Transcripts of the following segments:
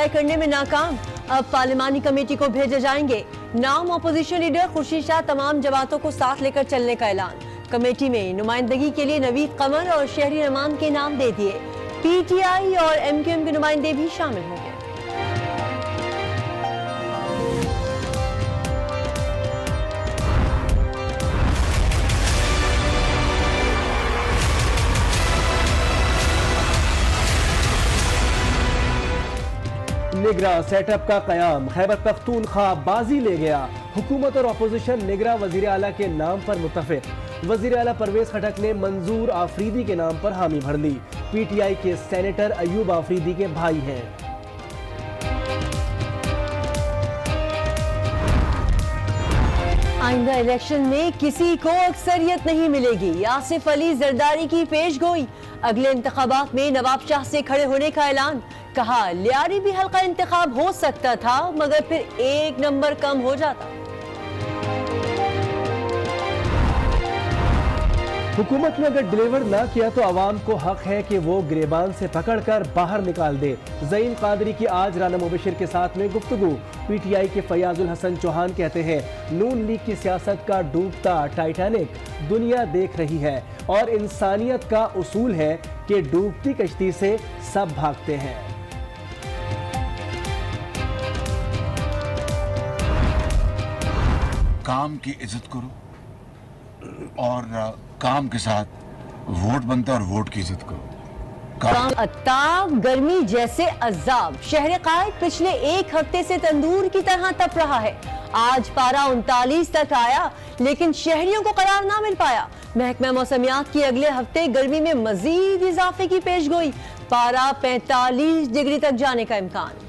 तय करने में नाकाम। अब पार्लिमानी कमेटी को भेजे जाएंगे नाम। अपोजिशन लीडर खुर्शीद शाह तमाम जमातों को साथ लेकर चलने का ऐलान। कमेटी में नुमाइंदगी के लिए नवीद कमर और शहरी रहमान के नाम दे दिए। पीटीआई और एमक्यूएम के नुमाइंदे भी शामिल होंगे। निगरान सेटअप का कयाम। खैबर पख्तूनख्वा बाजी ले गया। हुकूमत और अपोजिशन निगरान वजीर आला के नाम पर मुत्तफिक। वजीर आला परवेज खटक ने मंजूर आफरीदी के नाम पर हामी भर ली। पीटीआई के सेनेटर अयूब आफरीदी के भाई हैं। आइंदा इलेक्शन में किसी को अक्सरियत नहीं मिलेगी। आसिफ अली जरदारी की पेशगोई। अगले इंतखाबात में नवाब शाह से खड़े होने का ऐलान। कहा लियारी भी हल्का इंतखाब हो सकता था मगर फिर एक नंबर कम हो जाता। हुकूमत ने अगर डिलीवर ना किया तो आवाम को हक है कि वो गिरेबान से पकड़कर बाहर निकाल दे। ज़ईन कादरी की आज राना मुबशिर के साथ में गुफ्तगू। पीटीआई के फयाजुल हसन चौहान कहते हैं नून लीग की सियासत का डूबता टाइटैनिक दुनिया देख रही है और इंसानियत का उसूल है कि डूबती कश्ती से सब भागते हैं। काम की इज्जत करो और काम के साथ वोट बनता है और वोट की इज्जत करो। काम अत्ताब गर्मी जैसे अजाब। शहर कायद पिछले एक हफ्ते से तंदूर की तरह तप रहा है। आज पारा 39 तक आया लेकिन शहरियों को करार ना मिल पाया। महकमा मौसमियात की अगले हफ्ते गर्मी में मजीद इजाफे की पेशगोई। पारा 45 डिग्री तक जाने का इम्कान।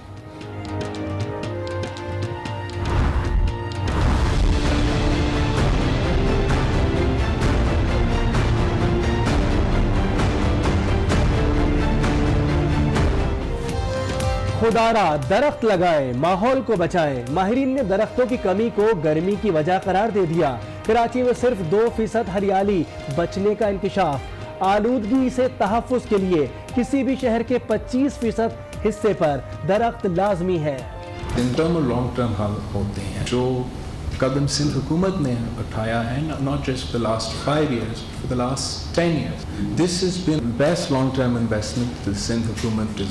खुदारा दरख्त लगाएं, माहौल को बचाएं। माहिरीन ने दरख्तों की कमी को गर्मी की वजह करार दे दिया। कराची में सिर्फ 2% हरियाली बचने का इंकशाफ। आलूदगी से तहफ़्फ़ुज़ के लिए किसी भी शहर के 25% हिस्से पर दरख्त लाजमी है। इन टर्म और लॉन्ग टर्म हल होते हैं जो कदम सिंध हुकूमत ने उठाया है, not just the last 5 years, for the last 10 years. This has been best long term investment the Sindh हुकूमत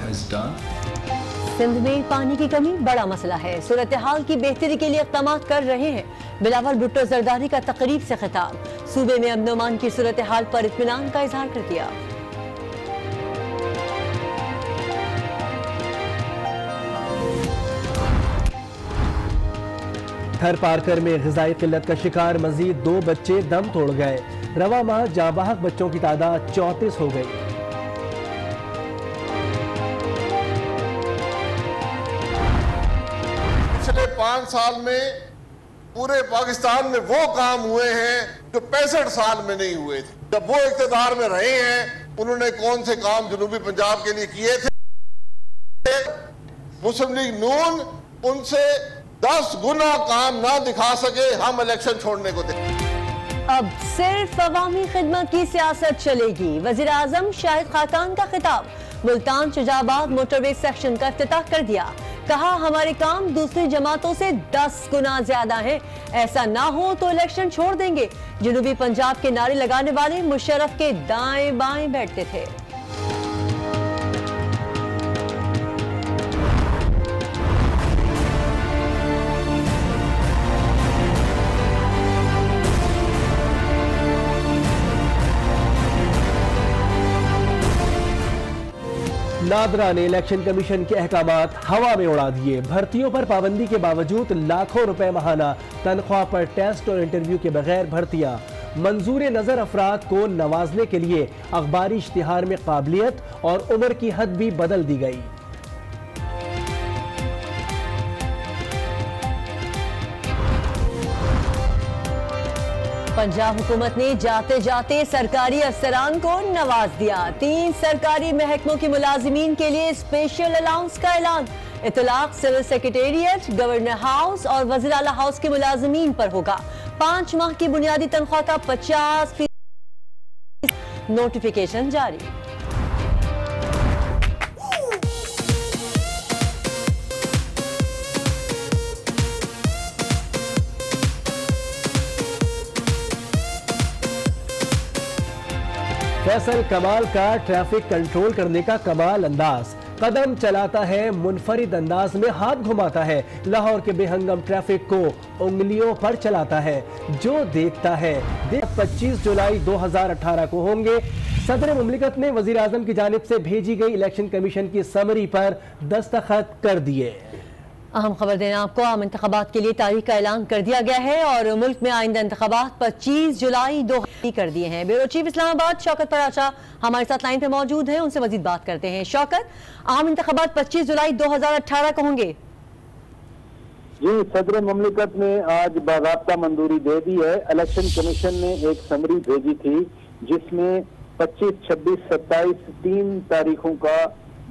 has done. सिंध में पानी की कमी बड़ा मसला है। सूरत हाल की बेहतरी के लिए इक़दाम कर रहे हैं। बिलावल भुट्टो जरदारी का तकरीब से खिताब। सूबे में अमन अमान की सूरत हाल पर इत्मीनान का इजहार कर दिया। थर पारकर में ग़िज़ाई किल्लत का शिकार मजीद 2 बच्चे दम तोड़ गए। रवा माह जाबाहक बच्चों की तादाद 34 हो गई। पिछले 5 साल में पूरे पाकिस्तान में वो काम हुए हैं जो 65 साल में नहीं हुए थे। जब वो इक़्तिदार में रहे हैं उन्होंने कौन से काम जनूबी पंजाब के लिए किए थे। मुस्लिम लीग नून उनसे 10 गुना काम ना दिखा सके, हम इलेक्शन छोड़ने को दे। अब सिर्फ अवामी खिदमत की सियासत चलेगी। वज़ीर आज़म शाहिद खाकान का खिताब। मुल्तान शुजाबाद मोटरवे सेक्शन का इफ्तिताह कर दिया। कहा हमारे काम दूसरी जमातों से 10 गुना ज्यादा हैं। ऐसा ना हो तो इलेक्शन छोड़ देंगे। जनूबी पंजाब के नारे लगाने वाले मुशर्रफ के दाएं बाएं बैठते थे। नादरा ने इलेक्शन कमीशन के अहकामात हवा में उड़ा दिए। भर्तियों पर पाबंदी के बावजूद लाखों रुपए माहाना तनख्वाह पर टेस्ट और इंटरव्यू के बगैर भर्तियां। मंजूर नजर अफराद को नवाजने के लिए अखबारी इश्तिहार में काबिलियत और उम्र की हद भी बदल दी गई। पंजाब हुकूमत ने जाते जाते सरकारी अफसरान को नवाज दिया। 3 सरकारी महकमों के मुलाजिमीन के लिए स्पेशल अलाउंस का ऐलान। इतलाक सिविल सेक्रेटेरिएट, गवर्नर हाउस और वज़ीर आला हाउस के मुलाजिमीन पर होगा। 5 माह की बुनियादी तनख्वाह का 50% नोटिफिकेशन जारी। फैसल कमाल का ट्रैफिक कंट्रोल करने का कमाल अंदाज, कदम चलाता है मुनफरिद अंदाज में, हाथ घुमाता है, लाहौर के बेहंगम ट्रैफिक को उंगलियों पर चलाता है, जो देखता है। 25 जुलाई 2018 को होंगे। सदर मुमलिकत ने वजीर आजम की जानिब से भेजी गई इलेक्शन कमीशन की समरी पर दस्तखत कर दिए। अहम खबर देना आपको, आम इंतखाबात के लिए तारीख का ऐलान कर दिया गया है और मुल्क में आइंदा इंतखाबात 25 जुलाई 2018 कर दिए हैं। ब्यूरो चीफ इस्लामाबाद शौकत पराचा हमारे साथ लाइन पे मौजूद हैं, उनसे मजीद बात करते हैं। शौकत, आम इंतखाबात 25 जुलाई 2018 को होंगे? जी, सदर मुमलिकत ने आज बाज़ाब्ता मंजूरी दे दी है। इलेक्शन कमीशन ने एक समरी भेजी थी जिसमें 25, 26, 27 3 तारीखों का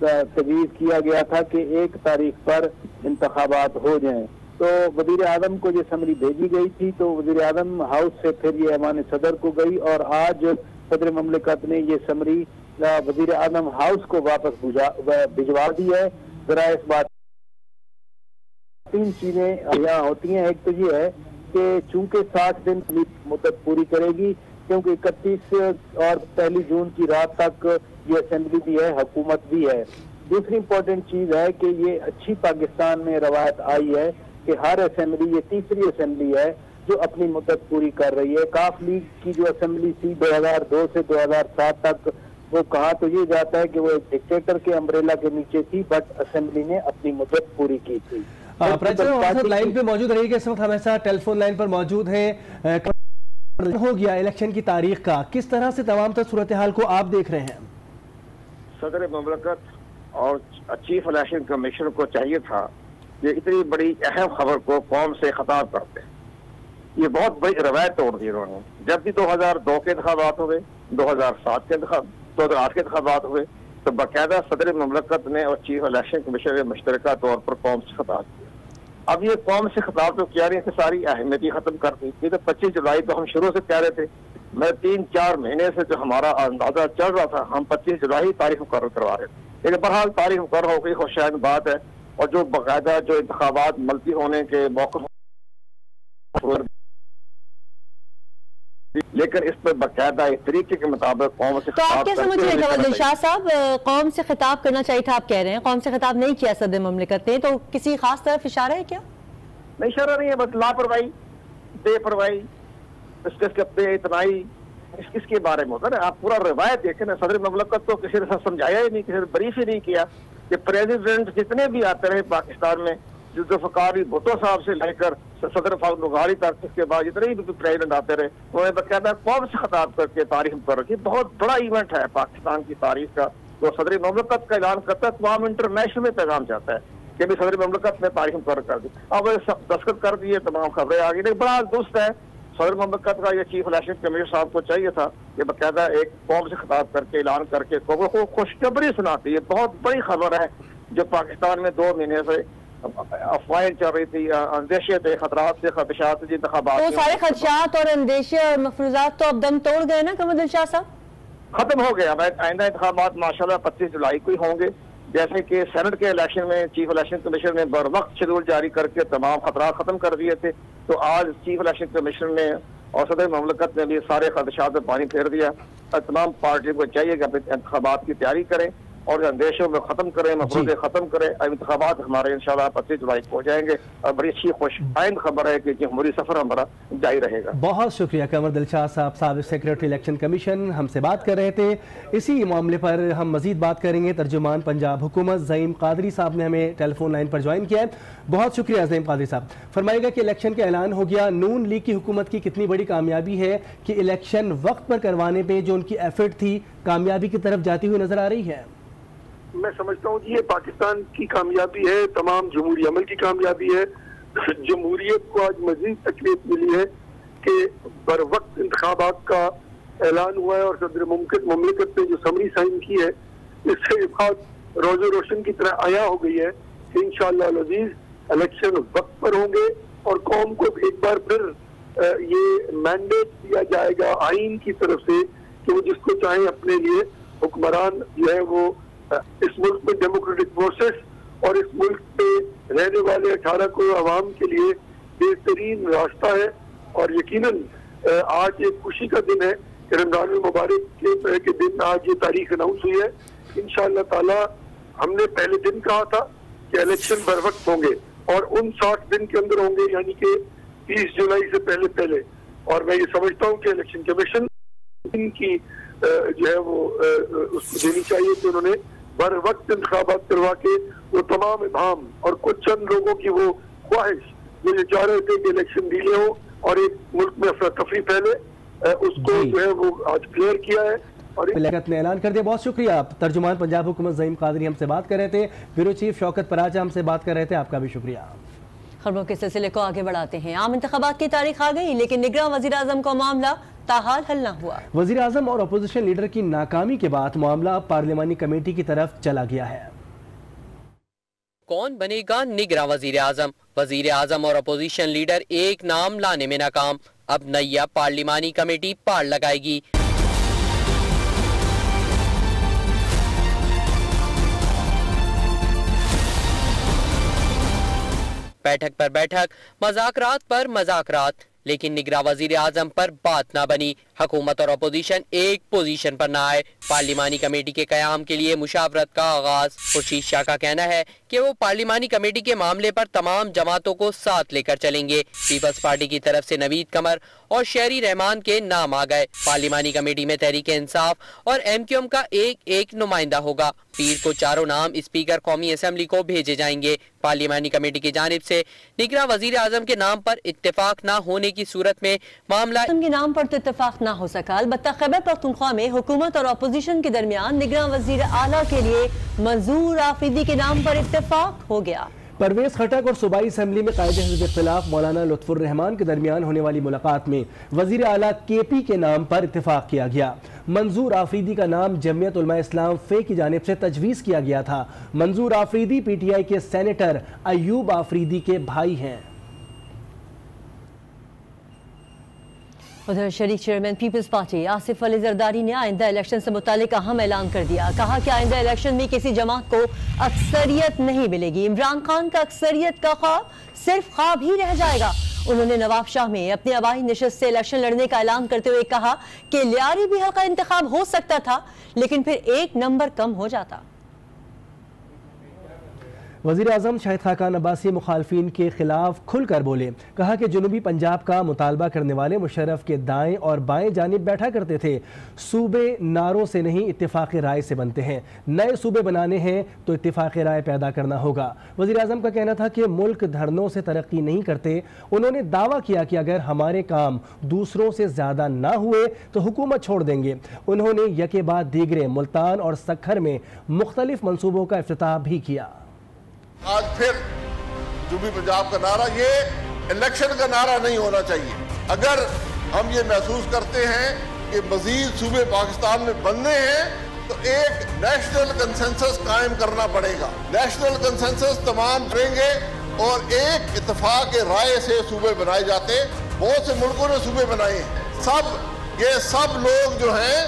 तजवीज़ किया गया था कि 1 तारीख पर इंतखाबात हो जाएं। तो वजीर आजम को ये समरी भेजी गई थी, तो वजीर आजम हाउस से फिर ये ऐवान सदर को गई और आज सदर मुमलिकत ने ये समरी वजीर आजम हाउस को वापस भिजवा दी है। जरा इस बात 3 चीजें यहाँ होती हैं। एक तो ये है कि चूंकि 60 दिन की मुद्दत पूरी करेगी, क्योंकि 31 और 1 जून की रात तक ये असेंबली भी है, हुकूमत भी है। दूसरी इम्पोर्टेंट चीज है कि ये अच्छी पाकिस्तान में रवायत आई है कि हर असेंबली, ये तीसरी असेंबली है जो अपनी मुद्दत पूरी कर रही है। काफ लीग की जो असेंबली थी 2002 से 2007 तक, वो कहा तो ये जाता है कि वो एक डिक्टेटर के अम्ब्रेला के नीचे थी, बट असेंबली ने अपनी मुद्दत पूरी की थी। लाइन पे मौजूद रहिएगा, इस वक्त हमारे साथ टेलीफोन लाइन पर मौजूद है। हो गया इलेक्शन की तारीख का, किस तरह से तमाम तर सूरत हाल को आप देख रहे हैं? सदर मुमलिकत और चीफ इलेक्शन कमीशन को चाहिए था ये इतनी बड़ी अहम खबर को कौम से खिताब करते हैं। ये बहुत बड़ी रवायत तोड़ दी इन्होंने। जब भी 2002 के इंतखाबात हुए, 2007 के 2008 के इंतखाबात हुए, तो बाकायदा सदर मुमलिकत ने और चीफ इलेक्शन कमीशन ने मुश्तरका तौर पर कौम से खिताब किया। अब ये कौम से खिताब तो किया नहीं कि सारी अहमियत ही खत्म कर दी। ये तो 25 जुलाई तो हम शुरू से कह रहे थे। मैं 3-4 महीने से जो हमारा अंदाजा चल रहा था, हम 25 जुलाई तारीख मुकर्रर करवा रहे थे, लेकिन बहरहाल तारीख मुकर्रर हो गई, खुशहाल बात है। और जो बाकायदा जो इंतखाबात मल्टी होने के मौके, लेकिन इस पर बाकायदा एक तरीके के मुताबिक कौम से तो आप क्या समझ रहे हैं दिलशाद साहब, कौम से खिताब करना चाहिए था, आप कह रहे हैं कौम से खिताब नहीं किया सदर मुमलिकत ने, तो किसी खास तरफ इशारा है क्या? नहीं, इशारा नहीं है, बस लापरवाही, बेपरवाही, इसके इतनाई इसके बारे में होता है ना। आप पूरा रिवायत देखें ना, सदर मुमलिकत तो किसी ने समझाया ही नहीं, किसी ने ब्रीफ ही नहीं किया कि प्रेसिडेंट जितने भी आते रहे पाकिस्तान में, जुल्फ़िकार भुट्टो साहब से लेकर सदर फारूक बुखारी तक, इसके बाद जितने भी प्रेसिडेंट आते रहे, उन्होंने बाकायदा कौम से खिताब करके तारीख कर रखी। बहुत बड़ा इवेंट है पाकिस्तान की तारीख का, तो सदर मुमलिकत का ऐलान करता है, तमाम इंटरनेशनल में पैगाम जाता है कि भी सदर मुमलिकत ने तारीख मुकर्रर कर दी। अब दस्तखत कर दिए, तमाम खबरें आ गई, लेकिन बड़ा दुरुस्त है। सदर मुमलिकत का ये चीफ इलेक्शन कमीशन साहब को चाहिए था कि बाकायदा एक कौम से खिताब करके ऐलान करके कौम को खुशखबरी सुनाती है। बहुत बड़ी खबर है जो पाकिस्तान में 2 महीने से अफवाहें चल रही थी, अंदेशे थे, खतरात से, खदशात थे, इंतखाबात, तो सारे खदशात और अंदेशे और मफरूजात तो अब दम तोड़ गए ना कमर दिलशाद साहब? खत्म हो गया। आइंदा इंतखाबात माशाल्लाह 25 जुलाई को ही होंगे। जैसे कि सेनेट के इलेक्शन में चीफ इलेक्शन कमीशन ने बर वक्त शेड्यूल जारी करके तमाम खतरा खत्म कर दिए थे, तो आज चीफ इलेक्शन कमीशन ने और सदर मुमलिकत ने भी सारे खदशात में पानी फेर दिया। तमाम पार्टियों को चाहिए कि अपने इंतखाबात की तैयारी करें और अंदेशों में खत्म करें, मफरूज़े खत्म करें। अब इंतखाबात हमारे इंशाल्लाह 25 जुलाई को हो जाएंगे और बड़ी अच्छी खुश आइंद खबर है कि जमहूरी सफर हमारा जारी रहेगा। बहुत शुक्रिया कमर दिलशाद साहब, साबिक़ सेक्रेटरी इलेक्शन कमीशन हमसे बात कर रहे थे। इसी मामले पर हम मजीद बात करेंगे। तर्जुमान पंजाब हुकूमत ज़ईम कादरी साहब ने हमें टेलीफोन लाइन पर ज्वाइन किया है। बहुत शुक्रिया ज़ईम कादरी साहब। फरमाइएगा कि इलेक्शन का ऐलान हो गया, नून लीग की हुकूमत की कितनी बड़ी कामयाबी है कि इलेक्शन वक्त पर करवाने पर जो उनकी एफर्ट थी कामयाबी की तरफ जाती हुई नजर आ रही है? मैं समझता हूँ जी ये पाकिस्तान की कामयाबी है, तमाम जमहूरी अमल की कामयाबी है। जमहूरियत को आज मजीद तकलीफ मिली है कि बर वक्त इंतखाबात का ऐलान हुआ है और सदर मुमलिकत ने जो समरी साइन की है, इससे बाद रोज़ो रोशन की तरह आया हो गई है कि इंशाअल्लाह अज़ीज इलेक्शन वक्त पर होंगे और कौम को एक बार फिर ये मैंडेट दिया जाएगा आइन की तरफ से कि वो जिसको चाहे अपने लिए हुक्मरान जो है वो इस मुल्क में डेमोक्रेटिक प्रोसेस और इस मुल्क पे रहने वाले 18 करोड़ आवाम के लिए बेहतरीन रास्ता है। और यकीनन आज एक खुशी का दिन है रमजान मुबारक के दिन आज ये तारीख अनाउंस हुई है। इंशाअल्लाह ताला हमने पहले दिन कहा था कि इलेक्शन बर वक्त होंगे और 59 दिन के अंदर होंगे, यानी कि 30 जुलाई से पहले। और मैं ये समझता हूँ कि इलेक्शन कमीशन इनकी जो है वो उसको देनी चाहिए कि उन्होंने बर वक्त इंतखाबात करवा के वो तमाम इमाम और कुछ चंद लोगों की वो ख्वाहिश जो ये चाह रहे थे कि इलेक्शन डिले हो और एक मुल्क में अफरा तफरी फैले, उसको जो है वो आज क्लियर किया है और लियाकत ने ऐलान कर दिया। बहुत शुक्रिया। आप तर्जुमान पंजाब हुकूमत ज़ईम कादरी हमसे बात कर रहे थे, ब्यूरो चीफ शौकत पराजा हमसे बात कर रहे थे, आपका भी शुक्रिया। खबरों के सिलसिले को आगे बढ़ाते हैं। आम इंतखाबात की तारीख आ गई, लेकिन निगरां वज़ीर आज़म का मामला ताहाल हल न हुआ। वज़ीर आज़म और अपोजिशन लीडर की नाकामी के बाद मामला पार्लिमानी कमेटी की तरफ चला गया है। कौन बनेगा निगरां वज़ीर आज़म? वज़ीर आज़म और अपोजिशन लीडर एक नाम लाने में नाकाम। अब नैया पार्लिमानी कमेटी पार लगाएगी। बैठक पर बैठक, मज़ाकरात पर मज़ाकरात, लेकिन निगरां वज़ीर आज़म पर बात ना बनी। हुकूमत और अपोजिशन एक पोजीशन पर ना आए। पार्लिमानी कमेटी के क़याम के लिए मुशावरत का आगाज। खुर्शीद शाह का कहना है कि वो पार्लिमानी कमेटी के मामले पर तमाम जमातों को साथ लेकर चलेंगे। पीपल्स पार्टी की तरफ से नवीद कमर और शहरी रहमान के नाम आ गए। पार्लिमानी कमेटी में तहरीक इंसाफ और MQM का एक नुमाइंदा होगा। पीर को चारों नाम स्पीकर कौमी असम्बली को भेजे जाएंगे। पार्लिमानी कमेटी की जानिब से निगरां वज़ीर आज़म के नाम पर इत्तेफाक न होने की सूरत में मामला के नाम पर तो इत्तेफाक ना हो सका। अलबत्ता खैबर पख्तूनख्वा में हुकूमत और अपोजिशन के दरमियान निगरां वज़ीर आला के लिए मंजूर आफरीदी के नाम पर इत्तेफाक हो गया। परवेज खटक और सूबाई असम्बली में कायदे हिज़्ब इख्तिलाफ मौलाना लुत्फुर रहमान के दरमियान होने वाली मुलाकात में वज़ीर आला KP के नाम पर इत्तेफाक किया गया। मंजूर आफरीदी का नाम जमियत उलमा इस्लाम फे की जानिब से तजवीज़ किया गया था। मंजूर आफरीदी PTI के सेनेटर अयूब आफरीदी के भाई हैं। उधर शरीक चेयरमैन पीपल्स पार्टी आसिफ अली जरदारी ने आइंदा इलेक्शन से मुतालिक अहम ऐलान कर दिया। कहा कि आइंदा इलेक्शन में किसी जमात को अक्सरियत नहीं मिलेगी। इमरान खान का अक्सरियत का ख्वाब सिर्फ ख्वाब ही रह जाएगा। उन्होंने नवाब शाह में अपनी आबाई नशस्त से इलेक्शन लड़ने का ऐलान करते हुए कहा कि लियारी भी हक का इंतखाब हो सकता था, लेकिन फिर एक नंबर कम हो जाता। वज़ीर आज़म शाहिद खाकान अब्बासी मुखालफिन के खिलाफ खुलकर बोले। कहा कि जनूबी पंजाब का मुतालबा करने वाले मुशर्रफ के दाएं और बाएं जानिब बैठा करते थे। सूबे नारों से नहीं इत्तेफाक़ राय से बनते हैं। नए सूबे बनाने हैं तो इत्तेफाक़ राय पैदा करना होगा। वज़ीर आज़म का कहना था कि मुल्क धरनों से तरक्की नहीं करते। उन्होंने दावा किया कि अगर हमारे काम दूसरों से ज़्यादा ना हुए तो हुकूमत छोड़ देंगे। उन्होंने यके बाद दीगरे मुल्तान और सक्खर में मुख्तलिफ मनसूबों का इफ्तिताह भी किया। आज फिर जनूबी पंजाब का नारा ये इलेक्शन का नारा नहीं होना चाहिए। अगर हम ये महसूस करते हैं कि मजीद सूबे पाकिस्तान में बनने हैं तो एक नेशनल कंसेंसस कायम करना पड़ेगा। नेशनल कंसेंसस तमाम करेंगे और एक इत्तेफाक राय से सूबे बनाए जाते। बहुत से मुल्कों ने सूबे बनाए हैं। ये सब लोग जो हैं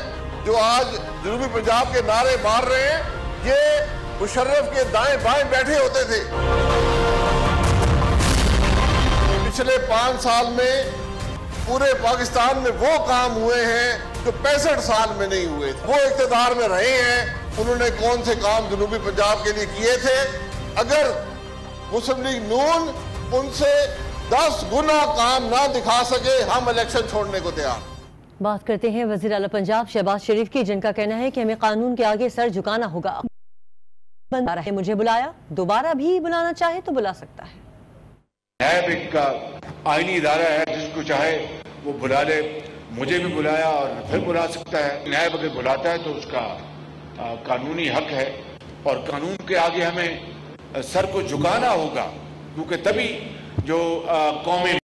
जो आज जनूबी पंजाब के नारे मार रहे हैं, ये मुशर्रफ के दाएं बाएं बैठे होते थे। पिछले 5 साल में पूरे पाकिस्तान में वो काम हुए हैं जो 65 साल में नहीं हुए थे। वो इख्तिदार में रहे हैं, उन्होंने कौन से काम जनूबी पंजाब के लिए किए थे। अगर मुस्लिम लीग नून उनसे 10 गुना काम ना दिखा सके, हम इलेक्शन छोड़ने को तैयार। बात करते हैं वज़ीर आला पंजाब शहबाज शरीफ की, जिनका कहना है कि हमें कानून के आगे सर झुकाना होगा। मुझे बुलाया, दोबारा भी बुलाना चाहे तो बुला सकता है। नैब एक आईनी इदारा है, जिसको चाहे वो बुला ले। मुझे भी बुलाया और फिर बुला सकता है। नैब अगर बुलाता है तो उसका कानूनी हक है और कानून के आगे हमें सर को झुकाना होगा, क्योंकि तभी जो कौमें